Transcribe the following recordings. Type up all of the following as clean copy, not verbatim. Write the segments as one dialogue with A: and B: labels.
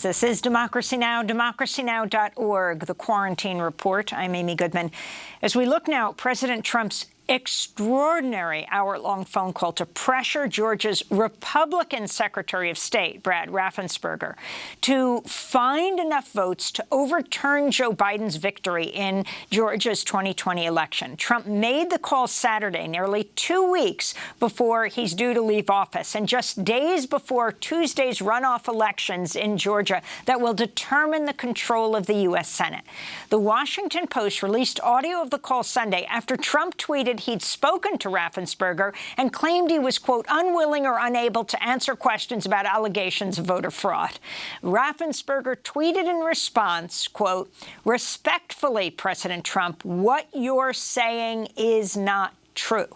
A: This is Democracy Now!, democracynow.org, the Quarantine Report. I'm Amy Goodman. As we look now at President Trump's extraordinary hour-long phone call to pressure Georgia's Republican Secretary of State, Brad Raffensperger, to find enough votes to overturn Joe Biden's victory in Georgia's 2020 election. Trump made the call Saturday, nearly 2 weeks before he's due to leave office, and just days before Tuesday's runoff elections in Georgia that will determine the control of the U.S. Senate. The Washington Post released audio of the call Sunday after Trump tweeted he'd spoken to Raffensperger and claimed he was, quote, unwilling or unable to answer questions about allegations of voter fraud. Raffensperger tweeted in response, quote, respectfully, President Trump, what you're saying is not true.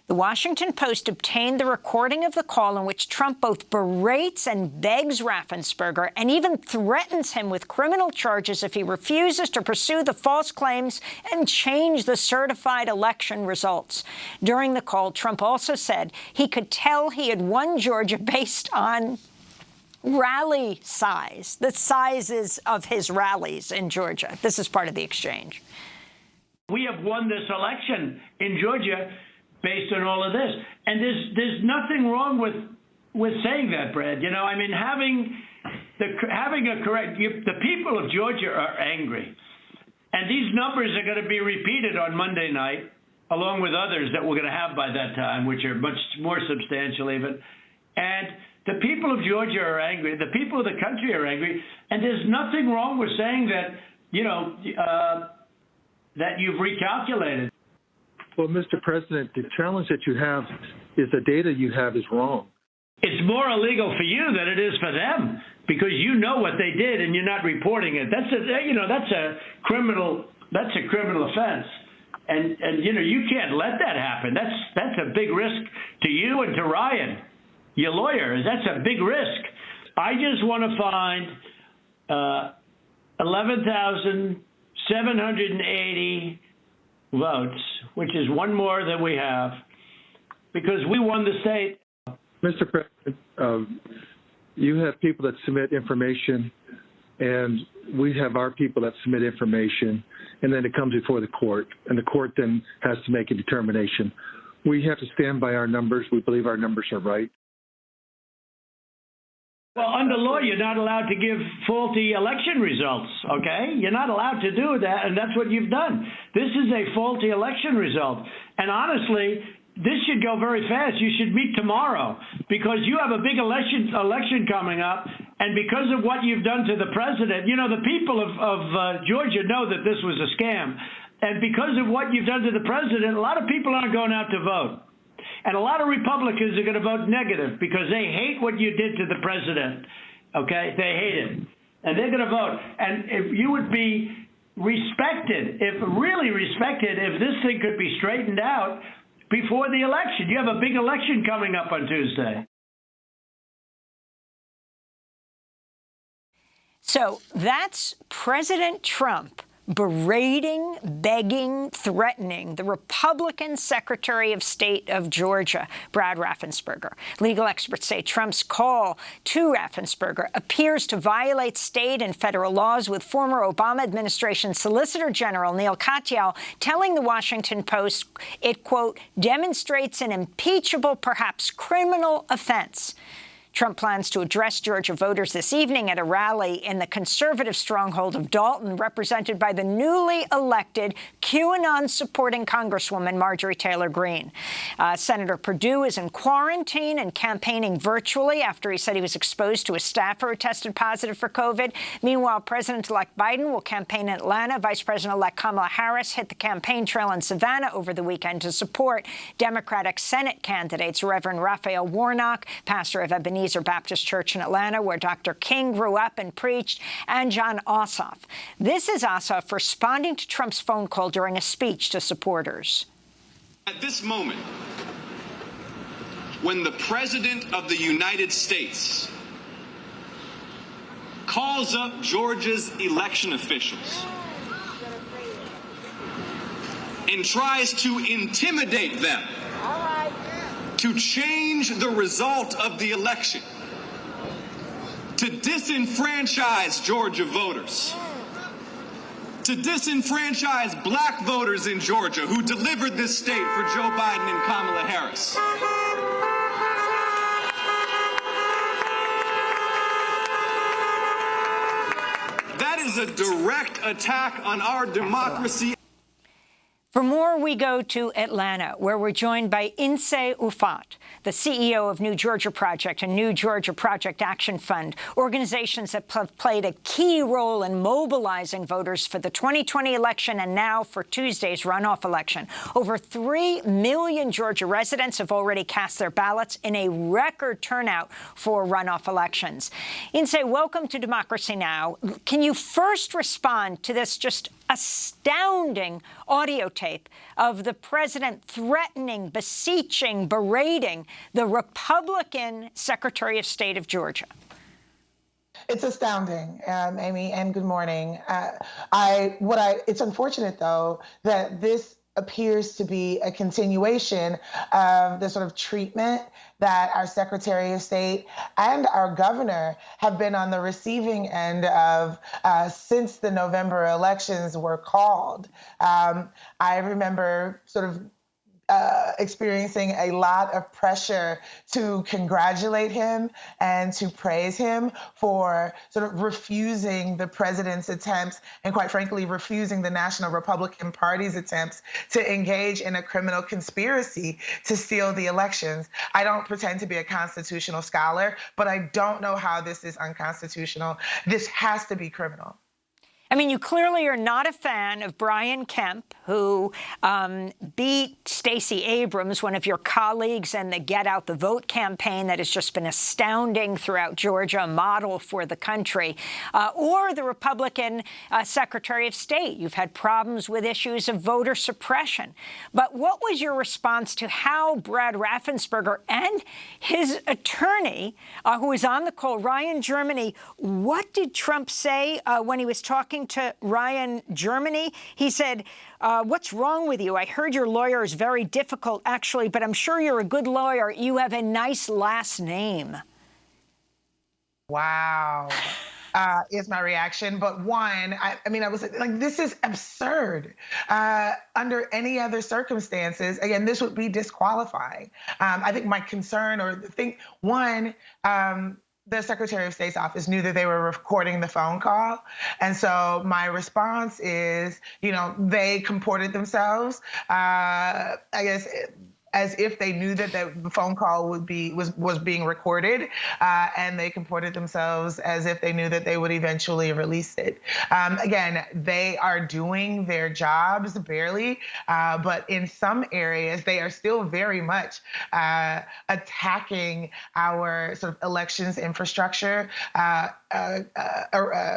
A: The Washington Post obtained the recording of the call in which Trump both berates and begs Raffensperger and even threatens him with criminal charges if he refuses to pursue the false claims and change the certified election results. During the call, Trump also said he could tell he had won Georgia based on rally size, the sizes of his rallies in Georgia. This is part of the exchange.
B: We have won this election in Georgia based on all of this. And there's nothing wrong with saying that, Brad. You know, I mean, having a correct, the people of Georgia are angry. And these numbers are going to be repeated on Monday night, along with others that we're going to have by that time, which are much more substantial even. And the people of Georgia are angry. The people of the country are angry. And there's nothing wrong with saying that, you know, that you've recalculated.
C: Well, Mr. President, the challenge that you have is the data you have is wrong.
B: It's more illegal for you than it is for them because you know what they did and you're not reporting it. That's a criminal offense. And you know, you can't let that happen. That's a big risk to you and to Ryan, your lawyer. That's a big risk. I just want to find 11,780 votes, which is one more than we have, because we won the state.
C: Mr. President, you have people that submit information, and we have our people that submit information, and then it comes before the court, and the court then has to make a determination. We have to stand by our numbers. We believe our numbers are right.
B: Well, under law, you're not allowed to give faulty election results, okay? You're not allowed to do that, and that's what you've done. This is a faulty election result. And honestly, this should go very fast. You should meet tomorrow because you have a big election coming up, and because of what you've done to the president, you know, the people of Georgia know that this was a scam. And because of what you've done to the president, a lot of people aren't going out to vote. And a lot of Republicans are going to vote negative because they hate what you did to the president, okay? They hate it. And they're going to vote. And if you would be respected, really respected, if this thing could be straightened out before the election. You have a big election coming up on Tuesday.
A: So that's President Trump berating, begging, threatening the Republican Secretary of State of Georgia, Brad Raffensperger. Legal experts say Trump's call to Raffensperger appears to violate state and federal laws, with former Obama administration Solicitor General Neil Katyal telling the Washington Post it, quote, demonstrates an impeachable, perhaps criminal offense. Trump plans to address Georgia voters this evening at a rally in the conservative stronghold of Dalton, represented by the newly elected QAnon-supporting Congresswoman Marjorie Taylor Greene. Senator Perdue is in quarantine and campaigning virtually after he said he was exposed to a staffer who tested positive for COVID. Meanwhile, President-elect Biden will campaign in Atlanta. Vice President-elect Kamala Harris hit the campaign trail in Savannah over the weekend to support Democratic Senate candidates Reverend Raphael Warnock, pastor of Ebenezer Baptist Church in Atlanta, where Dr. King grew up and preached, and John Ossoff. This is Ossoff responding to Trump's phone call during a speech to supporters.
D: At this moment, when the President of the United States calls up Georgia's election officials and tries to intimidate them to change the result of the election, to disenfranchise Georgia voters, to disenfranchise black voters in Georgia who delivered this state for Joe Biden and Kamala Harris. That is a direct attack on our democracy.
A: For more, we go to Atlanta, where we're joined by Nsé Ufot, the CEO of New Georgia Project and New Georgia Project Action Fund, organizations that have played a key role in mobilizing voters for the 2020 election and now for Tuesday's runoff election. Over 3 million Georgia residents have already cast their ballots in a record turnout for runoff elections. Nsé, welcome to Democracy Now! Can you first respond to this just astounding audio tape of the president threatening, beseeching, berating the Republican Secretary of State of Georgia?
E: It's astounding, Amy, and good morning. It's unfortunate, though, that this appears to be a continuation of the sort of treatment that our Secretary of State and our governor have been on the receiving end of since the November elections were called. I remember sort of experiencing a lot of pressure to congratulate him and to praise him for sort of refusing the president's attempts and, quite frankly, refusing the National Republican Party's attempts to engage in a criminal conspiracy to steal the elections. I don't pretend to be a constitutional scholar, but I don't know how this is unconstitutional. This has to be criminal.
A: I mean, you clearly are not a fan of Brian Kemp, who beat Stacey Abrams, one of your colleagues, in the Get Out the Vote campaign that has just been astounding throughout Georgia, a model for the country, or the Republican Secretary of State. You've had problems with issues of voter suppression. But what was your response to how Brad Raffensperger and his attorney, who was on the call, Ryan Germany, what did Trump say when he was talking to Ryan Germany? He said, what's wrong with you? I heard your lawyer is very difficult, actually, but I'm sure you're a good lawyer. You have a nice last name.
E: Wow. Is my reaction. But one, I mean, I was like, this is absurd. Under any other circumstances, again, this would be disqualifying. I think my concern the Secretary of State's office knew that they were recording the phone call. And so my response is, they comported themselves, I guess, as if they knew that the phone call was being recorded, and they comported themselves as if they knew that they would eventually release it. Again, they are doing their jobs barely, but in some areas they are still very much attacking our sort of elections infrastructure,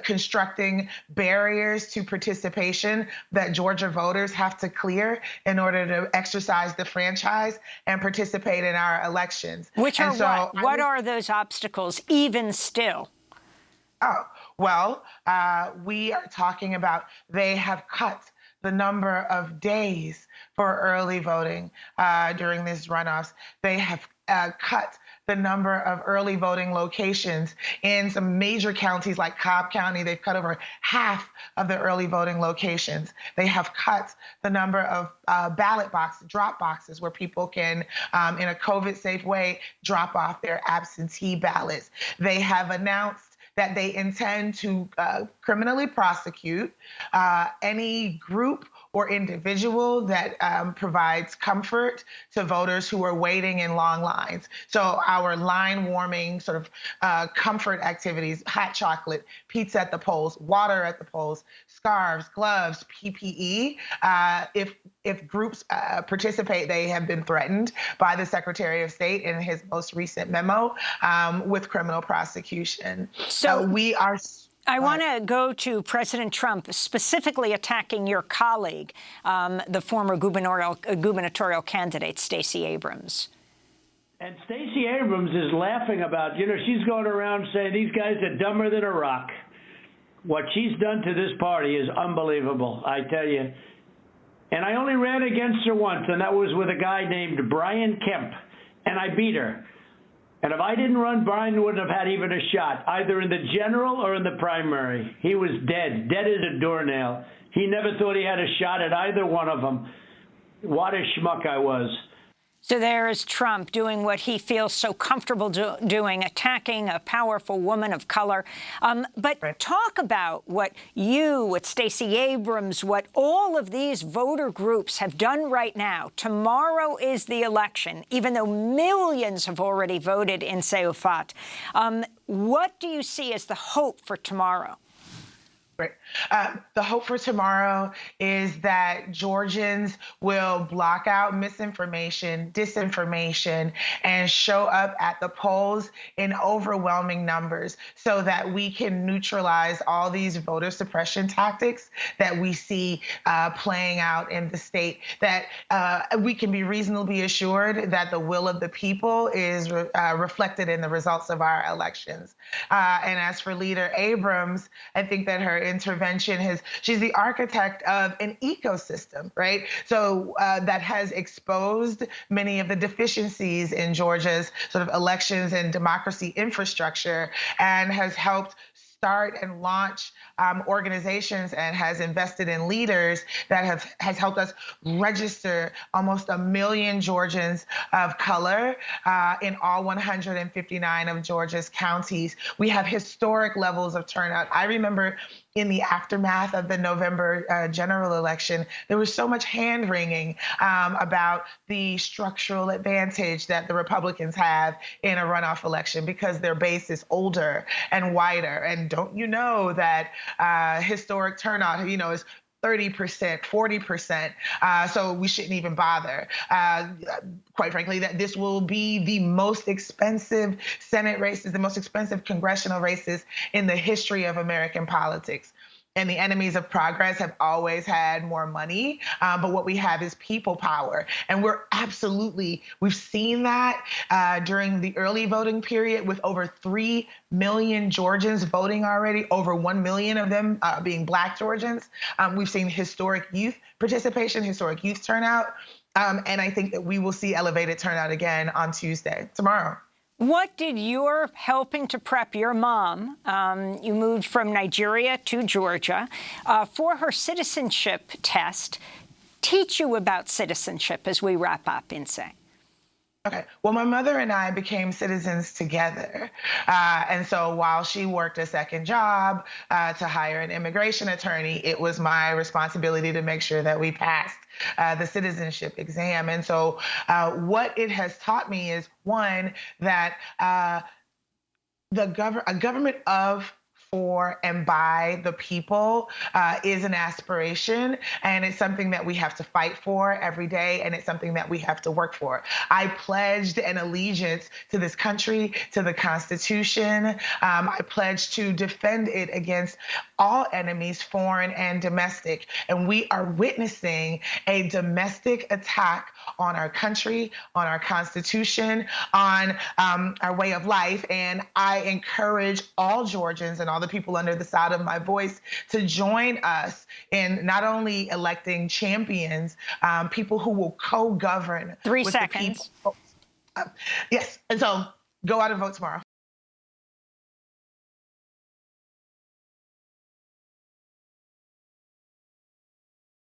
E: constructing barriers to participation that Georgia voters have to clear in order to exercise the franchise and participate in our elections.
A: Which are what are those obstacles, even still?
E: Oh, well, we are talking about they have cut the number of days for early voting during these runoffs. They have cut the number of early voting locations in some major counties like Cobb County. They've cut over half of the early voting locations. They have cut the number of ballot boxes, drop boxes, where people can, in a COVID-safe way, drop off their absentee ballots. They have announced that they intend to criminally prosecute any group or individual that provides comfort to voters who are waiting in long lines. So our line warming sort of comfort activities, hot chocolate, pizza at the polls, water at the polls, scarves, gloves, PPE. If groups participate, they have been threatened by the Secretary of State in his most recent memo with criminal prosecution. So we are...
A: I want to go to President Trump, specifically attacking your colleague, the former gubernatorial candidate, Stacey Abrams.
B: And Stacey Abrams is laughing about, she's going around saying these guys are dumber than a rock. What she's done to this party is unbelievable, I tell you. And I only ran against her once, and that was with a guy named Brian Kemp, and I beat her. And if I didn't run, Biden wouldn't have had even a shot, either in the general or in the primary. He was dead as a doornail. He never thought he had a shot at either one of them. What a schmuck I was.
A: So there is Trump doing what he feels so comfortable doing, attacking a powerful woman of color. But
E: right.
A: Talk about what you, what Stacey Abrams, what all of these voter groups have done right now. Tomorrow is the election, even though millions have already voted in Nsé Ufot. What do you see as the hope for tomorrow?
E: Right. The hope for tomorrow is that Georgians will block out misinformation, disinformation, and show up at the polls in overwhelming numbers so that we can neutralize all these voter suppression tactics that we see playing out in the state, that we can be reasonably assured that the will of the people is reflected in the results of our elections. And as for Leader Abrams, I think that her intervention she's the architect of an ecosystem, right? So that has exposed many of the deficiencies in Georgia's sort of elections and democracy infrastructure, and has helped start and launch organizations and has invested in leaders that has helped us register almost 1 million Georgians of color in all 159 of Georgia's counties. We have historic levels of turnout. I remember in the aftermath of the November general election, there was so much hand-wringing about the structural advantage that the Republicans have in a runoff election because their base is older and wider. And don't you know that historic turnout, is 30%, 40%. So we shouldn't even bother. Quite frankly, that this will be the most expensive Senate races, the most expensive congressional races in the history of American politics. And the enemies of progress have always had more money, but what we have is people power. And we've seen that during the early voting period with over 3 million Georgians voting already, over 1 million of them being Black Georgians. We've seen historic youth participation, historic youth turnout. And I think that we will see elevated turnout again on tomorrow.
A: What did your helping to prep your mom, you moved from Nigeria to Georgia, for her citizenship test, teach you about citizenship as we wrap up, Nsé?
E: Okay. Well, my mother and I became citizens together. And so while she worked a second job to hire an immigration attorney, it was my responsibility to make sure that we passed the citizenship exam. And so what it has taught me is, one, that a government of, for, and by the people is an aspiration, and it's something that we have to fight for every day, and it's something that we have to work for. I pledged an allegiance to this country, to the Constitution. I pledged to defend it against all enemies, foreign and domestic. And we are witnessing a domestic attack on our country, on our Constitution, on our way of life. And I encourage all Georgians and all the people under the sound of my voice to join us in not only electing champions, people who will co-govern
A: 3
E: with
A: seconds.
E: the people. Yes. And so go out and vote tomorrow.